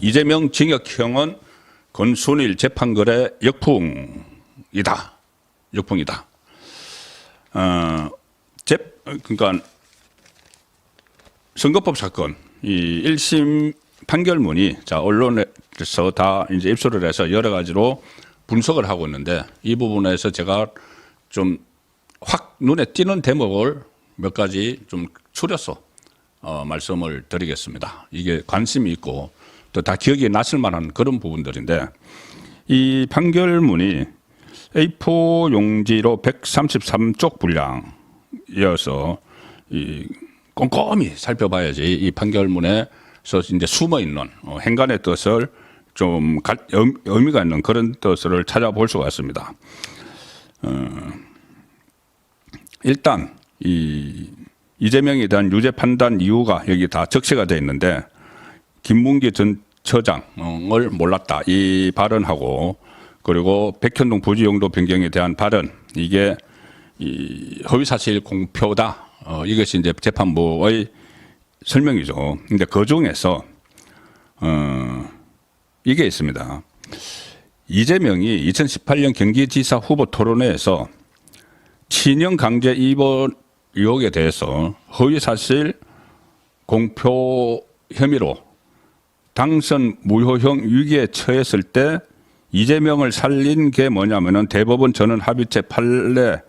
이재명 징역형은 권순일 재판거래 역풍이다. 역풍이다. 그러니까 선거법 사건 이 1심 판결문이 자 언론에서 다 이제 입수를 해서 여러 가지로 분석을 하고 있는데 이 부분에서 제가 좀 확 눈에 띄는 대목을 몇 가지 좀 추려서 말씀을 드리겠습니다. 이게 관심이 있고 또 다 기억이 났을 만한 그런 부분들인데 이 판결문이 A4 용지로 133쪽 분량이어서 이 꼼꼼히 살펴봐야지 이 판결문에서 이제 숨어 있는 행간의 뜻을 좀 의미가 있는 그런 뜻을 찾아볼 수가 있습니다. 일단 이재명에 대한 유죄 판단 이유가 여기 다 적시가 되어 있는데 김문기 전 처장을 몰랐다 이 발언하고 그리고 백현동 부지 용도 변경에 대한 발언 이게 허위사실 공표다 이것이 이제 재판부의 설명이죠. 근데 그 중에서 이게 있습니다. 이재명이 2018년 경기지사 후보 토론회에서 친형 강제 입원 의혹에 대해서 허위사실 공표 혐의로 당선 무효형 위기에 처했을 때 이재명을 살린 게 뭐냐면은 대법원 전원 합의체 판례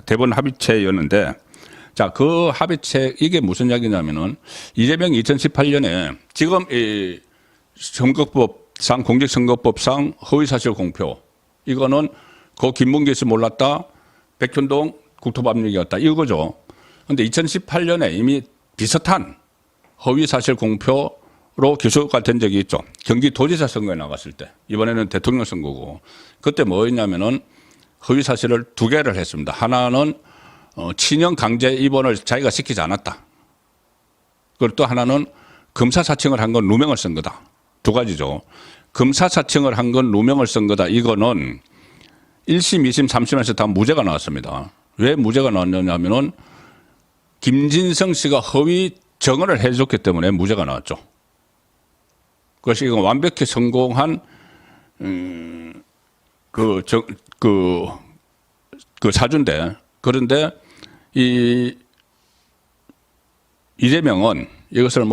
대법원 합의체였는데 자, 그 합의체 이게 무슨 이야기냐면은 이재명이 2018년에 지금 이 선거법상 공직선거법상 허위사실 공표 이거는 그 김문기 씨 몰랐다 백현동 국토법령이었다 이거죠. 그런데 2018년에 이미 비슷한 허위사실 공표로 기소가 된 적이 있죠. 경기도지사 선거에 나갔을 때 이번에는 대통령 선거고 그때 뭐였냐면은 허위사실을 두 개를 했습니다. 하나는 친형 강제 입원을 자기가 시키지 않았다. 그리고 또 하나는 검사사칭을 한 건 누명을 쓴 거다. 두 가지죠. 검사사칭을 한 건 누명을 쓴 거다. 이거는 1심, 2심, 3심에서 다 무죄가 나왔습니다. 왜 무죄가 나왔느냐면은 김진성 씨가 허위 증언을 해줬기 때문에 무죄가 나왔죠. 그것이 이건 완벽히 성공한 그 사주인데 그런데 이재명은 이것을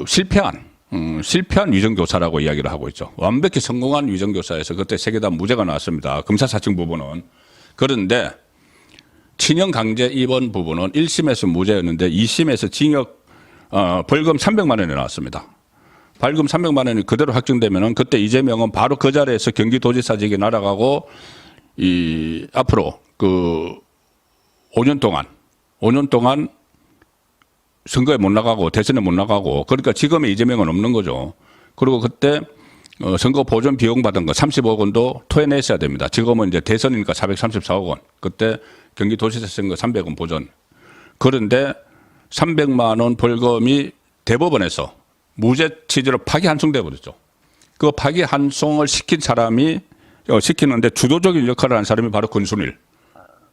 실패한 위정교사라고 이야기를 하고 있죠. 완벽히 성공한 위정교사에서 그때 세 개 다 무죄가 나왔습니다. 검사사칭 부분은. 그런데 친형 강제 입원 부분은 1심에서 무죄였는데 2심에서 징역 벌금 300만 원이 나왔습니다. 벌금 300만 원이 그대로 확정되면은 그때 이재명은 바로 그 자리에서 경기도지사직에 날아가고 앞으로 5년 동안 선거에 못 나가고 대선에 못 나가고 그러니까 지금의 이재명은 없는 거죠. 그리고 그때 선거 보존 비용 받은 거 30억 원도 토해냈어야 됩니다. 지금은 이제 대선이니까 434억 원. 그때 경기도지사 선거 300원 보존. 그런데 300만 원 벌금이 대법원에서 무죄 취지로 파기환송돼 버렸죠. 그 파기환송을 시킨 사람이 시키는데 주도적인 역할을 한 사람이 바로 권순일.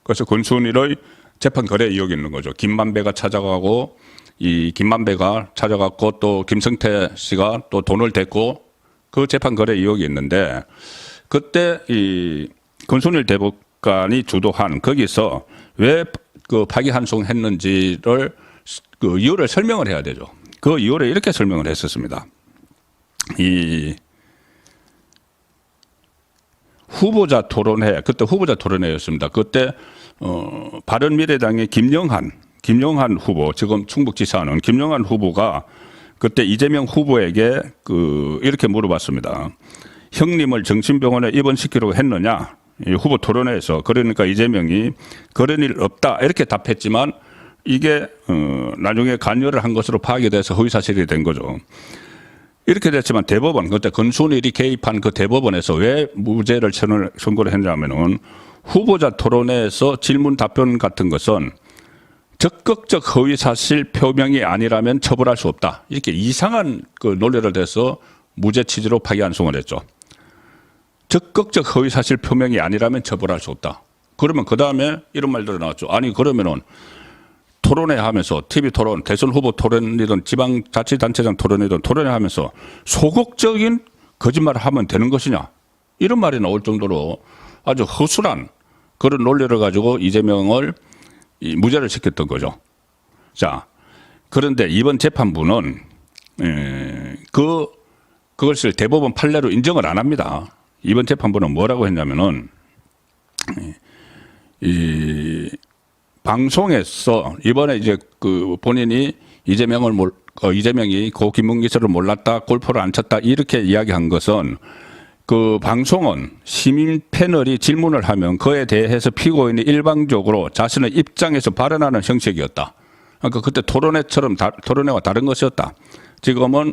그래서 권순일의 재판 거래 의혹이 있는 거죠. 김만배가 찾아가고 이 김만배가 찾아갔고 또 김성태 씨가 또 돈을 댔고 그 재판 거래 의혹이 있는데 그때 이 권순일 대법관이 주도한 거기서 왜 그 파기환송했는지를 그 이유를 설명을 해야 되죠. 그 이유를 이렇게 설명을 했었습니다. 이 후보자 토론회 그때 후보자 토론회였습니다. 그때 바른미래당의 김영한 후보 지금 충북지사는 김영한 후보가 그때 이재명 후보에게 이렇게 물어봤습니다. 형님을 정신병원에 입원시키려고 했느냐? 이 후보 토론회에서 그러니까 이재명이 그런 일 없다 이렇게 답했지만 이게 나중에 관여를 한 것으로 파악이 돼서 허위사실이 된 거죠. 이렇게 됐지만 대법원 그때 권순일이 개입한 그 대법원에서 왜 무죄를 선고를 했냐면은 후보자 토론회에서 질문 답변 같은 것은 적극적 허위사실 표명이 아니라면 처벌할 수 없다. 이렇게 이상한 그 논리를 대서 무죄 취지로 파기환송을 했죠. 적극적 허위사실 표명이 아니라면 처벌할 수 없다. 그러면 그 다음에 이런 말들이 나왔죠. 아니 그러면은 토론회 하면서 TV 토론, 대선 후보 토론이든 지방자치단체장 토론이든 토론회 하면서 소극적인 거짓말을 하면 되는 것이냐. 이런 말이 나올 정도로 아주 허술한 그런 논리를 가지고 이재명을 무죄를 시켰던 거죠. 자, 그런데 이번 재판부는 그것을 대법원 판례로 인정을 안 합니다. 이번 재판부는 뭐라고 했냐면은 이 방송에서 이번에 이제 그 본인이 이재명이 고 김문기 씨를 몰랐다, 골프를 안 쳤다 이렇게 이야기한 것은 그 방송은 시민 패널이 질문을 하면 그에 대해서 피고인이 일방적으로 자신의 입장에서 발언하는 형식이었다. 그러니까 그때 토론회와 다른 것이었다. 지금은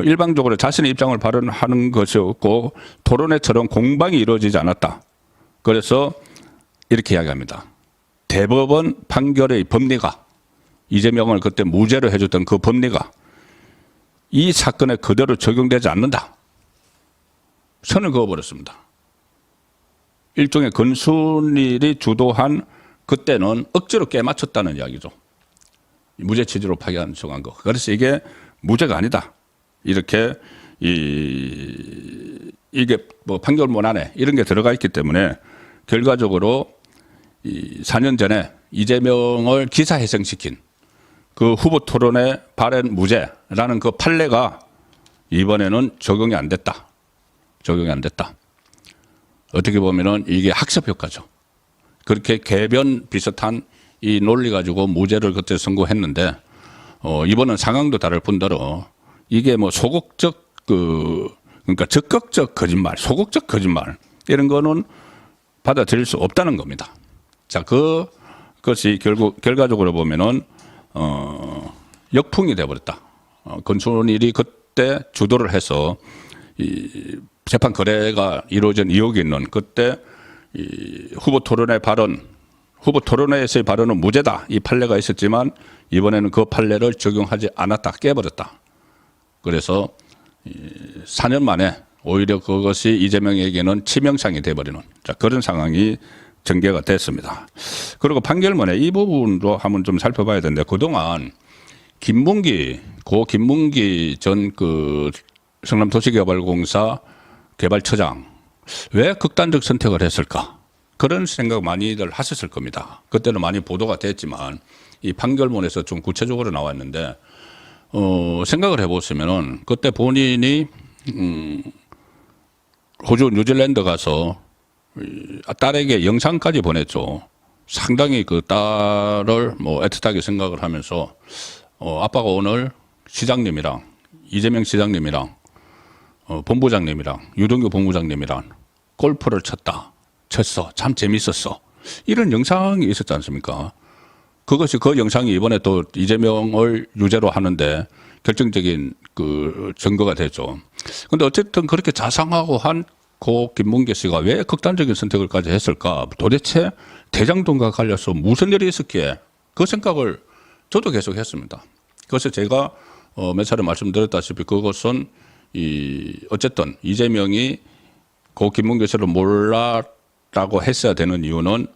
일방적으로 자신의 입장을 발언하는 것이었고 토론회처럼 공방이 이루어지지 않았다. 그래서 이렇게 이야기합니다. 대법원 판결의 법리가 이재명을 그때 무죄로 해줬던 그 법리가 이 사건에 그대로 적용되지 않는다. 선을 그어버렸습니다. 일종의 권순일이 주도한 그때는 억지로 깨맞췄다는 이야기죠. 무죄 취지로 파기환송한 거. 그래서 이게 무죄가 아니다. 이렇게 이게 뭐 판결문안에 이런 게 들어가 있기 때문에 결과적으로 4년 전에 이재명을 기사회생시킨 그 후보 토론의 발언 무죄라는 그 판례가 이번에는 적용이 안 됐다. 어떻게 보면은 이게 학습 효과죠. 그렇게 궤변 비슷한 이 논리 가지고 무죄를 그때 선고했는데 이번은 상황도 다를 뿐더러 이게 뭐 소극적 그러니까 적극적 거짓말, 소극적 거짓말 이런 거는 받아들일 수 없다는 겁니다. 자, 그것이 결과적으로 보면은 역풍이 돼버렸다. 권순일이 그때 주도를 해서 이 재판 거래가 이루어진 의혹이 있는 그때 이 후보 토론회에서의 발언은 무죄다. 이 판례가 있었지만 이번에는 그 판례를 적용하지 않았다. 깨버렸다. 그래서 4년 만에 오히려 그것이 이재명에게는 치명상이 돼버리는 그런 상황이 전개가 됐습니다. 그리고 판결문에 이 부분도 한번 좀 살펴봐야 되는데 그동안 고 김문기 전 그 성남도시개발공사 개발처장 왜 극단적 선택을 했을까? 그런 생각 많이들 하셨을 겁니다. 그때는 많이 보도가 됐지만 이 판결문에서 좀 구체적으로 나왔는데 생각을 해보시면은 그때 본인이 호주 뉴질랜드 가서 딸에게 영상까지 보냈죠. 상당히 그 딸을 뭐 애틋하게 생각을 하면서 아빠가 오늘 시장님이랑 이재명 시장님이랑 본부장님이랑 유동규 본부장님이랑 골프를 쳤어. 참 재밌었어. 이런 영상이 있었지 않습니까? 그것이 그 영상이 이번에 또 이재명을 유죄로 하는데 결정적인 그 증거가 되죠. 근데 어쨌든 그렇게 자상하고 한 고 김문기 씨가 왜 극단적인 선택을까지 했을까? 도대체 대장동과 관련해서 무슨 일이 있었기에 그 생각을 저도 계속 했습니다. 그래서 제가 몇 차례 말씀드렸다시피 그것은 어쨌든 이재명이 고 김문기 씨를 몰랐다고 했어야 되는 이유는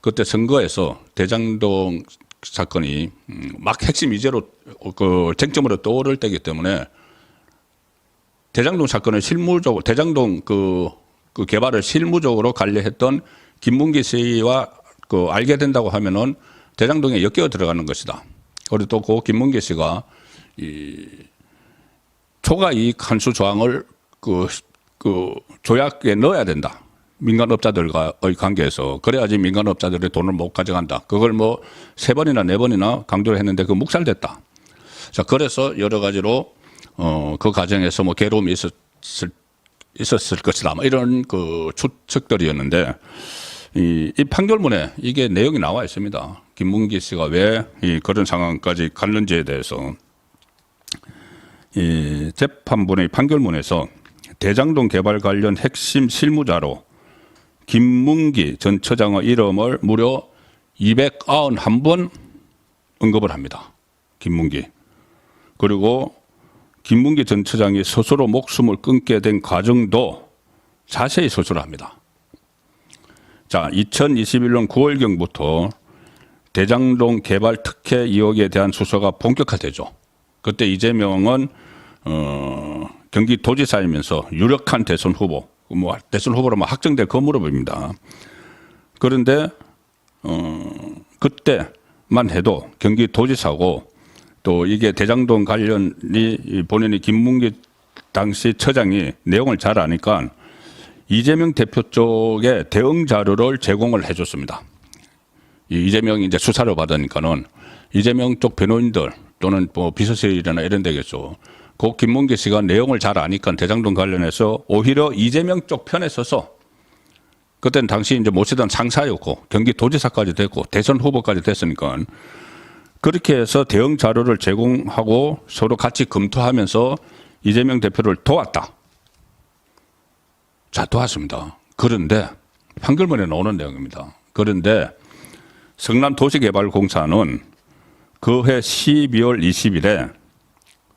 그때 선거에서 대장동 사건이 막 핵심 이제로 그 쟁점으로 떠오를 때이기 때문에 대장동 사건을 실무적으로 대장동 그 개발을 실무적으로 관리했던 김문기 씨와 그 알게 된다고 하면은 대장동에 엮여 들어가는 것이다. 그리고 또 그 김문기 씨가 이 초과 이익 환수 조항을 그 조약에 넣어야 된다. 민간업자들과의 관계에서 그래야지 민간업자들이 돈을 못 가져간다. 그걸 뭐 3번이나 4번이나 강조를 했는데 그 묵살됐다. 자, 그래서 여러 가지로 그 과정에서 뭐 괴로움이 있었을 것이다. 뭐 이런 그 추측들이었는데 이 판결문에 이게 내용이 나와 있습니다. 김문기 씨가 왜 그런 상황까지 갔는지에 대해서 이 재판부의 판결문에서 대장동 개발 관련 핵심 실무자로 김문기 전 처장의 이름을 무려 291번 언급을 합니다. 김문기. 그리고 김문기 전 처장이 스스로 목숨을 끊게 된 과정도 자세히 서술합니다. 자, 2021년 9월경부터 대장동 개발 특혜 의혹에 대한 수사가 본격화되죠. 그때 이재명은 경기도지사이면서 유력한 대선 후보, 뭐 대선 후보로 확정될 것으로 보입니다. 그런데 그때만 해도 경기도지사고 또 이게 대장동 관련이 본인이 김문기 당시 처장이 내용을 잘 아니까 이재명 대표 쪽에 대응 자료를 제공을 해줬습니다. 이재명이 이제 수사를 받으니까는 이재명 쪽 변호인들 또는 뭐 비서실이나 이런 데겠죠. 그 김문기 씨가 내용을 잘 아니까 대장동 관련해서 오히려 이재명 쪽 편에 서서 그때는 당시 이제 모시던 상사였고 경기도지사까지 됐고 대선 후보까지 됐으니까 그렇게 해서 대응 자료를 제공하고 서로 같이 검토하면서 이재명 대표를 도왔다. 자, 도왔습니다. 그런데 판결문에 나오는 내용입니다. 그런데 성남도시개발공사는 그해 12월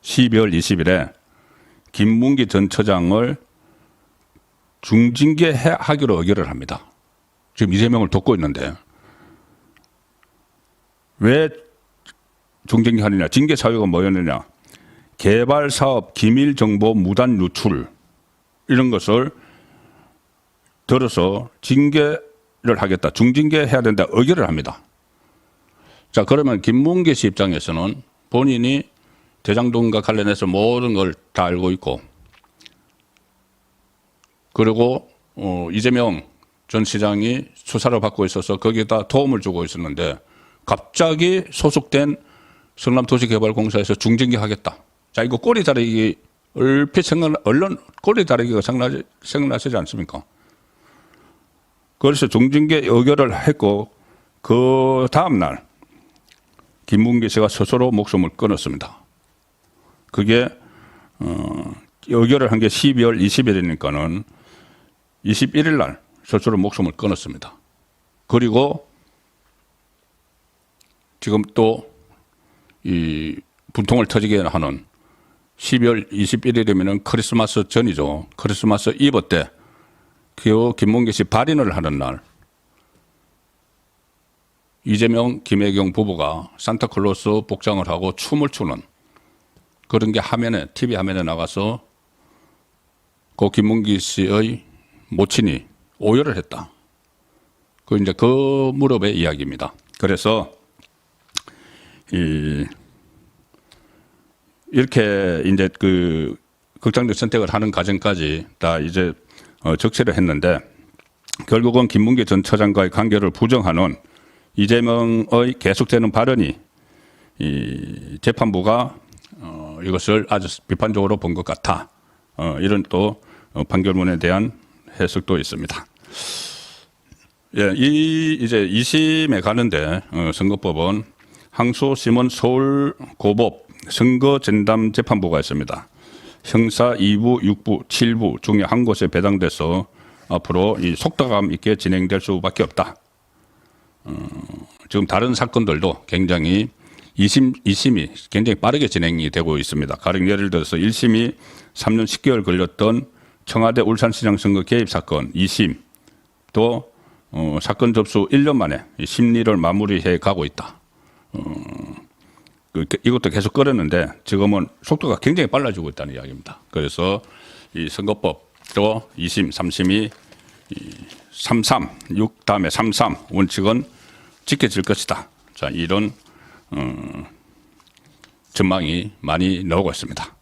20일에 김문기 전 처장을 중징계하기로 의결을 합니다. 지금 이재명을 돕고 있는데 왜 중징계하느냐? 징계 사유가 뭐였느냐? 개발사업 기밀정보 무단 유출 이런 것을 들어서 징계를 하겠다. 중징계해야 된다. 의결을 합니다. 자, 그러면 김문기 씨 입장에서는 본인이 대장동과 관련해서 모든 걸 다 알고 있고 그리고 이재명 전 시장이 수사를 받고 있어서 거기에다 도움을 주고 있었는데 갑자기 소속된 성남도시개발공사에서 중징계하겠다. 자, 이거 꼬리 다리기 얼핏 언론 꼬리 다리기가 생각나시지 않습니까? 그래서 중징계 의결을 했고 그 다음 날 김문기 씨가 스스로 목숨을 끊었습니다. 그게 의결을 한 게 12월 20일이니까는 21일 날 스스로 목숨을 끊었습니다. 그리고 지금 또 이 분통을 터지게 하는 12월 21일이면 크리스마스 전이죠. 크리스마스 이브 때 그 김문기 씨 발인을 하는 날 이재명, 김혜경 부부가 산타클로스 복장을 하고 춤을 추는 그런 게 화면에 TV 화면에 나가서 그 김문기 씨의 모친이 오열을 했다. 그 이제 그 무렵의 이야기입니다. 그래서 이렇게 이제 그 극단적 선택을 하는 과정까지 다 이제 적시를 했는데 결국은 김문기 전 처장과의 관계를 부정하는 이재명의 계속되는 발언이 이 재판부가 이것을 아주 비판적으로 본 것 같아. 이런 또 판결문에 대한 해석도 있습니다. 예, 이제 2심에 가는데 선거법은 항소심은 서울고법 선거전담재판부가 있습니다. 형사 2부, 6부, 7부 중에 한 곳에 배당돼서 앞으로 이 속도감 있게 진행될 수밖에 없다. 지금 다른 사건들도 굉장히 2심이 굉장히 빠르게 진행이 되고 있습니다. 가령 예를 들어서 1심이 3년 10개월 걸렸던 청와대 울산시장 선거 개입 사건 2심 또 사건 접수 1년 만에 심리를 마무리해 가고 있다. 이것도 계속 끌었는데 지금은 속도가 굉장히 빨라지고 있다는 이야기입니다. 그래서 이 선거법도 2심, 3심이 6 다음에 3 원칙은 지켜질 것이다. 자, 이런 전망이 많이 나오고 있습니다.